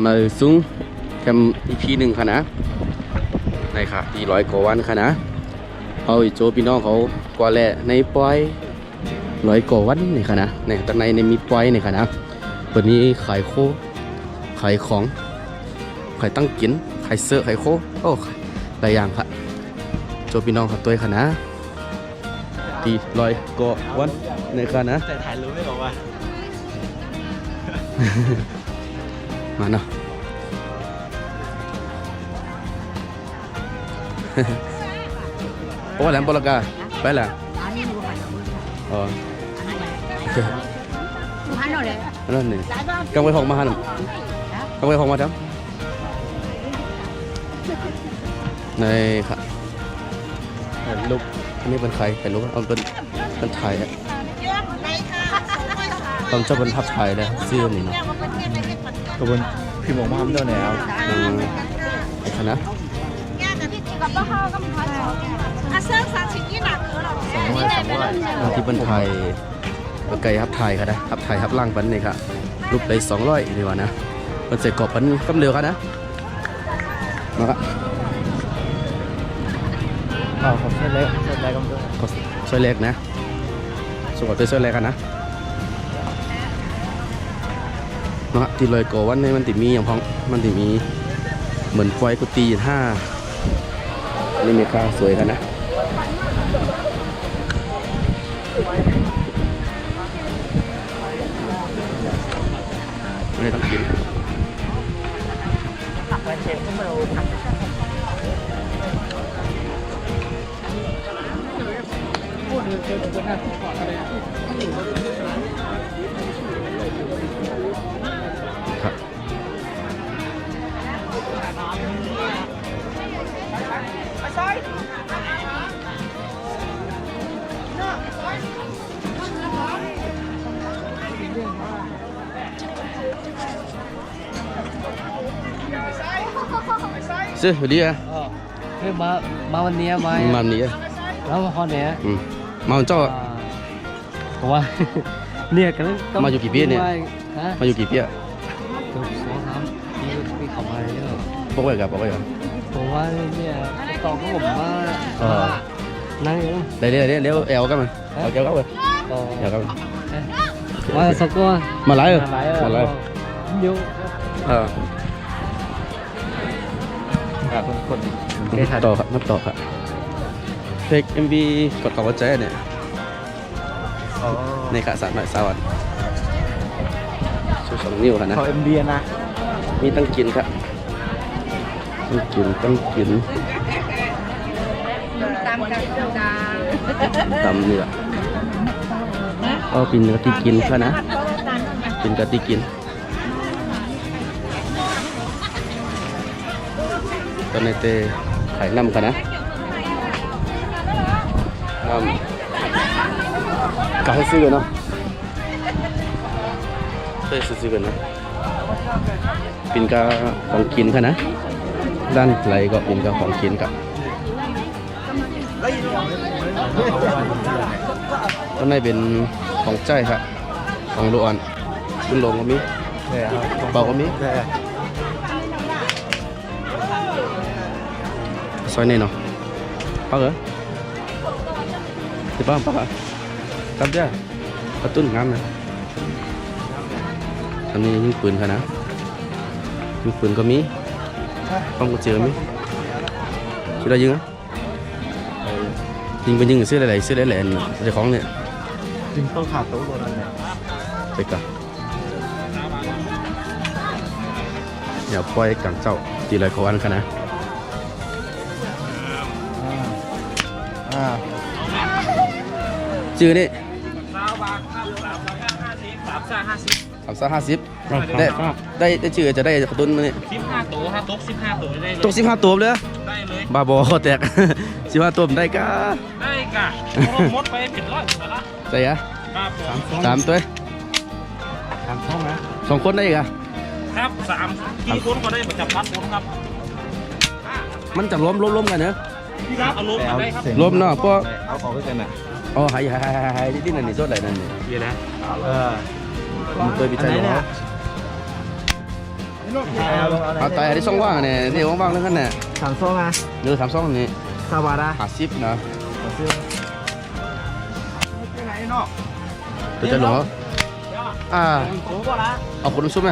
มาซุ้งแคมอีพีหนึ่งค่ะนะในค่ะที่100 กว่าวันค่ะนะเอาโจพี่น้องเขากว่าแหละในปอย100 กว่าวันนี่ค่ะนะในตอนในมีปอยนี่ค่ะนะวันนี้ขายโคขายของขายตั้งกินขายเสื้อขายโคโอ้หลายอย่างค่ะโจพี่น้องค่ะตัวค่ะนะที่100 กว่าวันในค่ะนะแต่ถ่ายรู้ไม่ออกว่า มาเนาะ โอ้แหลมปลากาไปแหละอ๋อนั่นนี่กังไว้ของมาหันกังไว้ของมาจ้ะในค่ะลูกอันนี้เป็นใครใครลูกเอาเป็นไทยอ่ะตอนเจ้าเป็นภาพไทยเลยชื่อนี่เนาะ กระบวนพิมพ์ออกมาทำได้แล้ว ไอ้คณะที่เป็นไทยไก่ฮับไทยค่ะนะฮับไทยฮับล่างปันนี่ค่ะรูปได้200นี่วะนะมันใส่กรอบปันกำเร็วค่ะนะมาครับ ผมใช้เล็กก็ไม่ได้ ก็ช่วยเล็กนะส่วนตัวช่วยเล็กกันนะมาที่เลยก่อวันนี้มันติมีอย่างพ้องมันติมีเหมือนไฟกุฏิ5นี่มีค่าสวยกันนะไม่ได้ต้องกินครับซื้อไปดีอ่ะคือมาวันนี้มามันนี้ แล้วมาข้อเนี้ยมาเจ้าเพราะว่าเนี่ยกันมาอยู่กี่ปีเนี่ยมาอยู่กี่ปีอ่ะ2-3 ปีเขามาเยอะบอกไว้กับผมว่าเนี่ยตอนก็ผมว่านั่งอยู่เดี๋ยวเอลกันมันเอาเอลกันเลยเอลกันมาสักตัวมาไล่เดี๋ยวคนต่อครับนับต่อครับเพลง MV กดคำว่าใจเนี่ยในขาสัตว์หน่อยสวัสดิ์ชู2 นิ้วค่ะนะเขา MV นะมีตั้งกินครับตั้งกินตำเนื้อเป็นกะทิกินค่ะนะเป็นกะทิกินตอนนี้เตะไข่น้ำกันนะน้ำกะให้ซื้อกันเนาะเคยซื้อกันนะเป็นกะของกินค่ะนะด้านไหลก็เป็นกะของกินกับตอนนี้เป็นของใจครับของลูกอ่อนขึ้นลงก็มีเบาก็มีซอยนี่เนาะปักเหรอที่บ้านปักอ่ะตัดเด้อกระตุ้นงามเลยอันนี้ยิงปืนค่ะนะยิงปืนก็มีป้องกุญแจมีชื่ออะไรยิงอ่ะยิงเป็นยิงซื้ออะไรซื้ออะไรอะไรของเนี่ยยิงต้องขาดโต๊ะโดนอะไรไปกันอย่าปล่อยกังเจ้าตีเลยเขาวันค่ะนะชื่อนี่350ได้ชื่อจะได้กระตุ้นมาเนี่ย15 ตัวครับตก15 ตัวได้เลยตก15 ตัวเลยได้เลยบาบอแตก15 ตัวได้กะได้กะมดไปเป็น100ตัวละใช่อะ3 ตัว3 ช่องนะ2 คนได้อีกอะครับ3 กี่คนก็ได้ประจำพัดผมครับมันจะล้มกันเนอะ พี่รับเอาล้มมาได้ครับล้มเนาะพวกเอาของด้วยกันน่ะอ๋อหายที่นั่นนี่โซดอะไรนั่นนี่เยอะนะมันเคยวิจัยหรอ เอาแต่ที่ช่องว่างเนี่ยที่ว่างๆแล้วกันเนี่ย 3성 à เรือ32นี่ sao bà ra 50เนาะตัวจะหลงเอาคนน้ำซุปไหม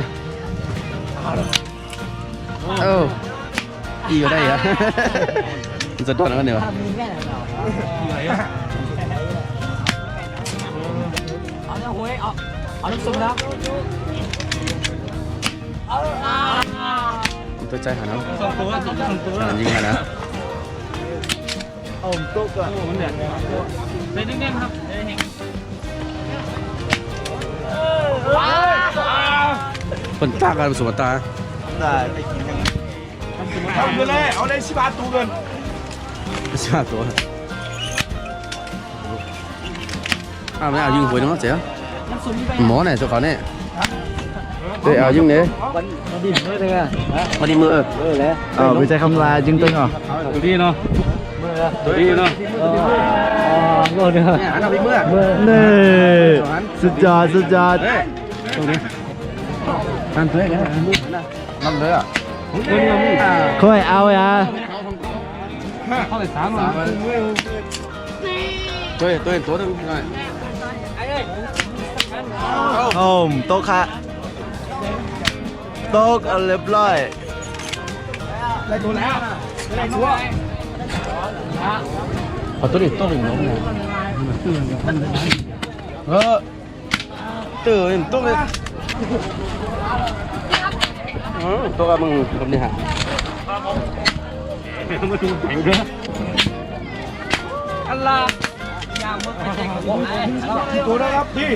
อีก็ได้อะมันจะโดนอะไรกันเนี่ยวะ เอาน้ำซุปนะ ตัวใจหาน้ำ สองตัว หายิงหานะ เอาผมตุ๊กอ่ะ มันเดือดได้นิ่งๆครับได้เห็น คนตากันสมตา ได้ไปกินกัน ทำเลย เอาได้ชิบาตูเงิน ชาตัวไม่เอายิงหวยน้องเจ๋อหมอเนี่ยเจ้าเขาเนี่ยเดี๋ยวเอายิงเนี่ย มาดิบด้วยเลยอ่ะ มาดีมือแล้วไปใจคำลาจึงตึงเหรอ ตัวดีเนาะตัวดีเนาะ โง่เด้อ เนี่ยอันเอาไปมือ นี่สุดยอดสุดยอด ตรงนี้นั่นตัวเนี่ยนั่นเลยอ่ะ ค่อยเอาอ่ะ เข้าไป3อ่ะ ตัวนึงหน่อย โอ้มโต๊ะค่ะโต๊ะเอาเรียบร้อย ขอตัวนี้ตัวหนึ่งน้องเนี่ยตื่นตัวเลยตัวกับมึงคนนี้ฮะ มาดูแข่งเด้อ ตัวนะครับพี่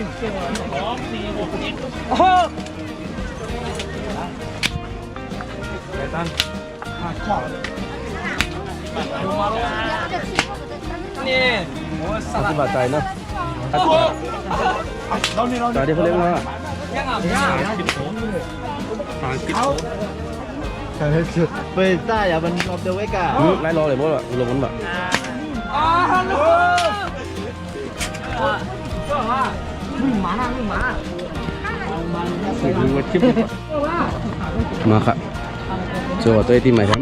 ที่บาดใจเนาะตาเดียวเขาเลี้ยงมา ไปใต้อย่ามันรอบเดียวไว้ก่ะ ไล่รอเลยมั้งล่ะลงมันแบบมาค่ะโชว์ตัวที่ใหม่ครับ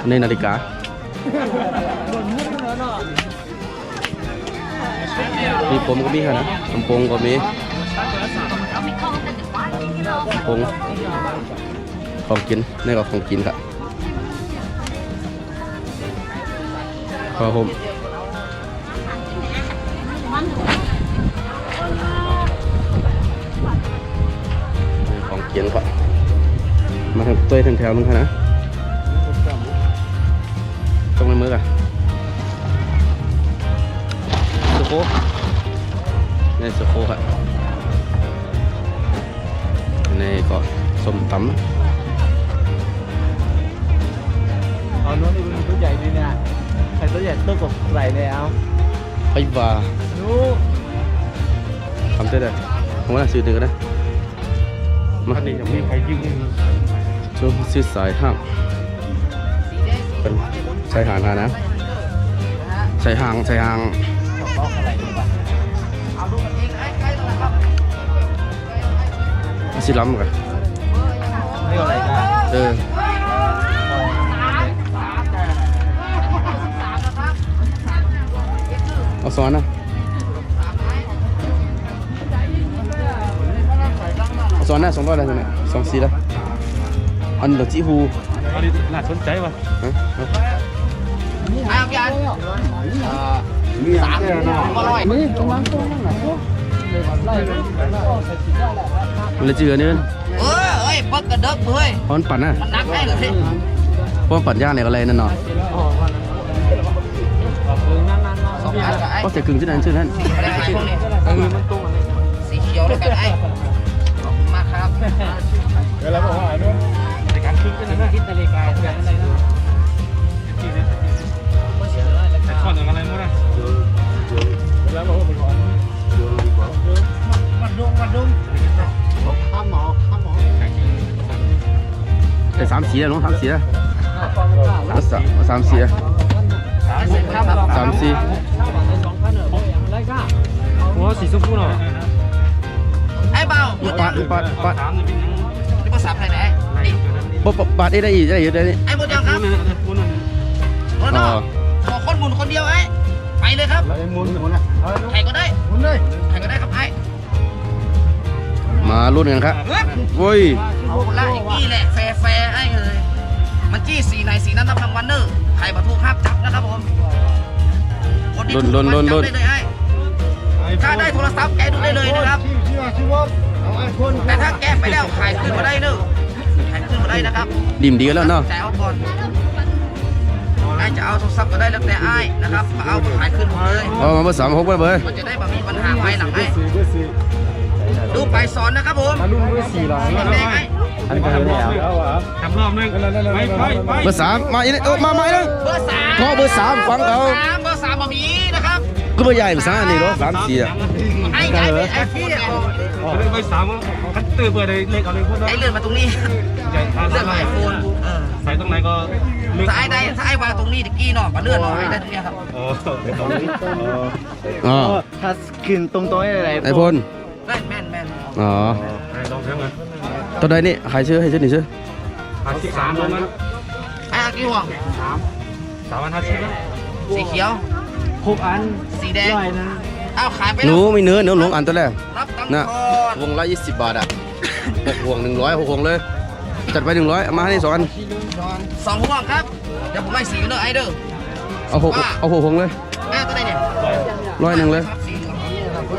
ในนาฬิกามีผมก็มีค่ะนะลำโพงก็มีลำโพงของกินนี่ก็ของกินค่ะครับผมของกินค่ะมาทางตัวแถวๆนึงค่ะนะตรงในมือกันสโคนี่สโคค่ะนี่ก็ส้มตำ เอาโน้นนี่เป็นตัวใหญ่ดีเนี่ยใครตัวใหญ่ตัวกบใส่เลยเอา ไอ้บ้า ดู ทำได้เลยผมว่าซื้อหนึ่งก็ได้มา อันนี้ยังมีใครยิง ช่วงซื้อสายห้างเป็นชายหาดนะชายหางสิล้ำกัน ไม่เอาอะไรกัน เอาซ้อนนะเอาซ้อนนะ200อะไรตัวเนี่ย24แล้วอันเดอร์จีฮู อันนี้น่าสนใจว่ะ มันเลยจืดเนี่ย เอ้ยปักกระเดกเฮ้ย เพราะมันปั่นนะ มันนักได้เหรอพี่ เพราะมันปั่นย่างเนี่ยก็เลยนั่นเนาะ 2 อันกับไอ้ ก็เสียกึ่งที่นั่นชื่อนั่น ได้ไอ้พวกนี้สีเขียวด้วยกันไอ้ขอบคุณมากครับ ในการคิดกันนะคิดนาฬิกาอย่างไรนะแต่ข้อหนึ่งอะไรมั้งนะแล้วบอกว่าเป็นของมันดุงข้ามหมอ แต่3 สีแล้วน้อง3 สีแล้ว3 สีแล้ว3 สี โอ้สีชมพูเนาะ ไอ้เบา ปาด สามนี่เป็นยัง นี่ภาษาไทยไหน ปาดได้อีกได้อยู่ได้นี่ ไอ้หมดยังครับ คุณนั่น หมดแล้วขอคนหมุนคนเดียวไอ้ไปเลยครับ ไอ้มุนนะ ใครก็ได้ มุนเลย ใครก็ได้ครับไอ้ มาลุ้นกันครับ เฮ้ย โอ้ย เอาละอย่างนี้แหละแฟร์ไอ้เลยมันจี้สีไหนสีนั้นนับรางวัลเนอร์ใครมาถูกห้ามจับนะครับผมคนที่ถูกจับได้เลยไอ้ถ้าได้โทรศัพท์แกดูได้เลยนะครับแต่ถ้าแกไปแล้วขายขึ้นมาได้เนอะขายขึ้นมาได้นะครับ ดิ่มดีกันแล้วเนาะ แต่เอาก่อนไอ้จะเอาโทรศัพท์ก็ได้แล้วแต่ไอ้นะครับมาเอาขายขึ้นหมดเลย เอามาเบอร์3 6เบอร์ มันจะได้แบบมีปัญหาภายหลังไอ้ดูไปสอนนะครับผม รุ่นเบอร์สี่หรอ สีแดงไอ้ อันนี้ก็แล้วทำรอบนึงไป เบอร์3มาอีกโอ้มาอีกนึง เบอร์สาม ขอเบอร์3ฟังเขา เบอร์สามมามีนะครับ ก็เบอร์ใหญ่ภาษาอันนี้เนาะ3 4อ่ะ ไอ้พูดเนี่ย ไปสามคัตเตอร์เปิดเลยเล็กเอาเลยพูด ไอ้เลื่อนมาตรงนี้เลื่อนมาไอโฟน ใส่ตรงไหนก็ ถ้าไอ้ได้ถ้าไอ้วางตรงนี้ตะกี้เนาะมาเลื่อนหน่อยได้ตรงนี้ครับ ตรงนี้ อ๋อ ถ้าขึ้นตรงๆอะไร ไอพล แม่น อ๋อ ลองเท่าไหร่ ตัวใดนี่ใครชื่อให้ชื่อนี่ชื่อ 53ลงนั้น ไอ้อากี่ห่วง 3,050แล้ว สีเขียว 6 อัน สีแดง ร้อยนะ เอาขายไป ห แล้ นู ว มีเนื้อหลวงอันตัวแรก รับตังค์ นะ ก่อน วงละ20 บาทอ่ะ6ห่วง100 6ห่วงเลย จัดไป100เอามาให้2อัน สองห่วงครับเดี๋ยวผมไล่สีเนอะไอ้เด้อ เอา6ห่วงเลย ไอ้ตัวไหนเนี่ย 100เลย สีเหลือ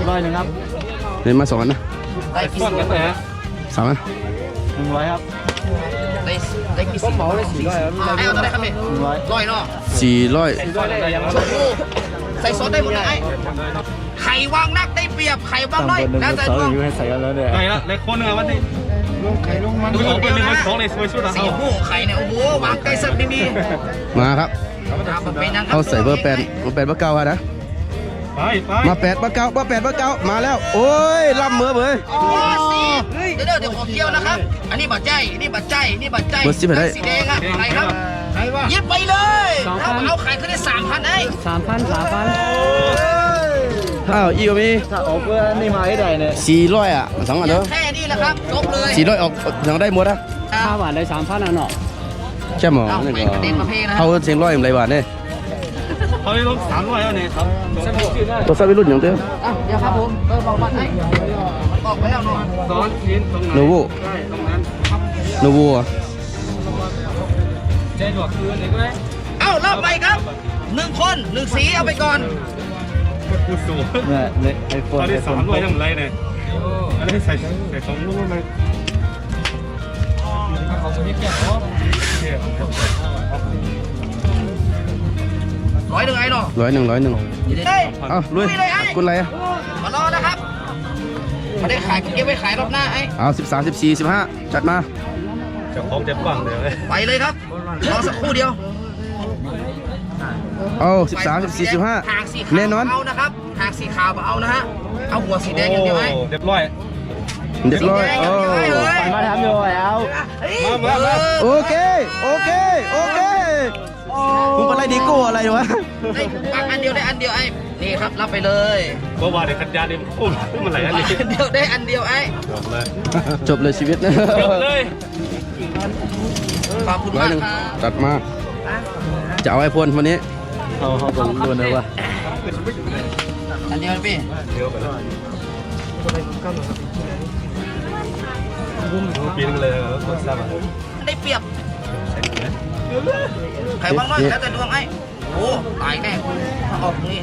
ง ร้อยหนึ่งครับ เดี๋ยวมา2อันนะ ได้กี่ ก้อน สี กันแต่ 3อัน 100ครับ ได้กี่สีไอ้เอาตัวไหนครับเนี่ย 100 ร้อยเนาะ 400 ก้อนอะไรยัง ชมพูใส่ซอสได้หมดเลยไอ้ไข่วางนักได้เปรียบไข่วางน้อยแล้วแต่ดวง อยู่ให้ใส่กันแล้วเนี่ย ไงละเล็กคนนึงวันที่ดูออกเป็น1 2เลยสวยสุดอ่ะ สีหูไข่เนี่ยโอ้โหวางไก่สัตว์ไม่มี มาครับ ตามมันเป็นยังครับ เอาใส่เบอร์8เบอร์8เบอร์9ฮะนะ ไปไป มา8เบอร์9เบอร์8เบอร์9มาแล้ว โอ้ยล่ำมือเบย โอ้สีเดี๋ยวขอเกี่ยวนะครับ อันนี้บัตรใจนี่บัตรใจนี่บัตรใจ เบอร์10ไปได้ สีแดงครับใครครับยิบไปเลยเอาไข่ขึ้นได้3,000ไอ้ อ้าวอีกมี ถ้าออกเพื่อนี่มาให้ได้เนี่ย 400อ่ะสองอันเด้อ แค่นี้แหละครับจบเลย 400ออกยังได้หมดอ่ะ 5 บาทได้ 3,000อ่ะเนาะ ใช่หมอ เอา นี่ ไป ก็ กระเด็นมาเพนะ เขาเสียงร้อยอะไรบาทเนี่ย เขาได้ลง300แล้วเนี่ยครับ ตัวซับไปรุ่นอย่างเดียว เดี๋ยวครับผมบอกมาให้บอกไปแล้วเนาะ ซ้อนชิ้นตรงไหน โนโว ใช่ตรงนั้น โนโวอ่ะ ใจหลวกคือไหนก็ได้ เอารอบใหม่ครับ1 คน 1 สีเอาไปก่อน กูสูง เนี่ยไอโฟ ตอน น นี้300ทำไรเนี่ยอันนี้ใส่2ลูกเลยเขาจะให้แก่เขา 100ไอ้เนาะ 100 เฮ้ย เอ้าลุยคุณอะไรอ่ะ มารอนะครับไม่ได้ขายเก็บไว้ขายรอบหน้าไอ้ เอา13 14 15จัดมา จะพร้อมจะปังเลย ไปเลยครับรอสักครู่เดียว เอา13 14 หางสี 15 ขาว แน่นอน เอานะครับหางสีขาวมาเอานะฮะเอาหัวสีแดงอย่างเดียวไอ้ เรียบร้อย เรียบร้อยโอ้ มาทำอยู่แล้ว โอเคมึงเป็นอะไรดีโก้อะไรวะ ได้ปักอันเดียวได้อันเดียวไอ้นี่ครับรับไปเลย เมื่อวานเด็กขัดยาเนี่ยพุ่งมันไหลอันนี้ อันเดียวได้อันเดียวไอ้ จบเลย จบเลยชีวิตนะ จบเลย ขอบคุณ ร้อ มาย ก หนึ่ง ครับ จัดมาจะเอาไอโฟนวันนี้ เขาผมดูนะว่า อันเดียวนะพี่ เดี๋ยวไปแล้วปีนึงเลยแล้วกดซับอ่ะ ได้เปรียบไข่ว่างน้อยแล้วแต่ดวงไอ้โอ้ตายแน่ถ้าออกนี่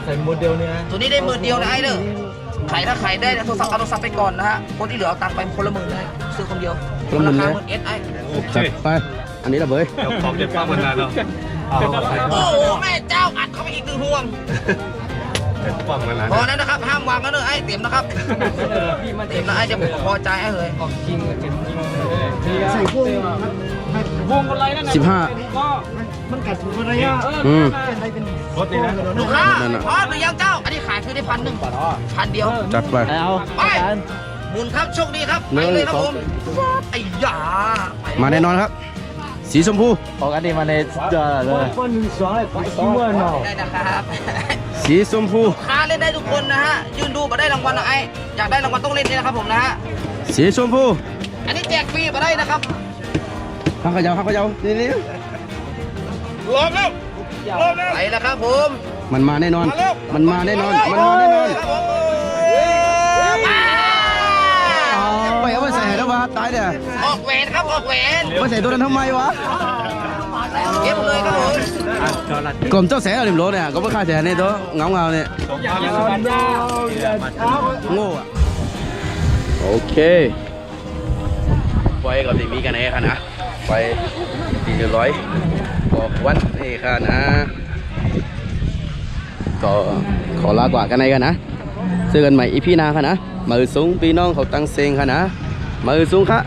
ใส่โมเดลเนี่ย ตัวนี้ได้หมื่นเดียวนะไอ้เด้อขายถ้าขายได้โทรศัพท์เอาโทรศัพท์ไปก่อนนะฮะคนที่เหลือเอาตังค์ไปคนละหมื่นเลยซื้อคนเดียวราคา10,000ไอ้ โอเค จัดไปอันนี้ละเบย เดี๋ยวพร้อมจะปังมานานแล้วเอาไป โอ้โหแม่เจ้าอัดเข้าไปอีก1 ห่วง ปังมานาน พอแล้วนะครับห้ามวางกันเลยไอ้เต็มนะครับเต็มแล้วไอ้จะพอใจไอ้เลย ใส่พวก 15 มันกัดถูกระยะ รถนี่นะ ลูกค้าพร้อมหรือยังเจ้าอันนี้ขายคือได้1,000 1,000 เดียว จัดไป เอา ไปหมุนครับโชคดีครับไปเลยครับผมไอ้ยา มาแน่นอนครับ สีชมพู ออกอันนี้มาในเลยคน1 2 8 1เนาะ ได้นะครับ สีชมพู ค้าเล่นได้ทุกคนนะฮะยืนดูมาได้รางวัลนะไอ้อยากได้รางวัลต้องเล่นนี่นะครับผมนะฮะ สีชมพู อันนี้แจกฟรีมาได้นะครับ ข้าวขยาวข้าวขยาวนี่ รอบแล้วรอบแล้ว ไปแล้วครับผม มันมาแน่นอน มันมาแน่นอน มันมาแน่นอน ครับผม ไปเอาไปใส่แล้ววะตายเด้อ ออกแหวนครับออกแหวน ไปใส่ตัวนั้นทำไมวะ เก็บเลยครับผม กลมเจ้าแสเอาหลิมโลเนี่ยก็ไม่ค่าแสเนี่ยตัวเงาเงาเนี่ยโง่อะโอเคไปกับที่มีกันไหนกันนะไปตี100บอกวันนี่ค่ะนะก็ขอลากว่ากันไหนกันนะเจอกันใหม่อีพีหน้าค่ะนะมือสูงพี่น้องเขาตั้งเซงค่ะนะมือสูงค่ะ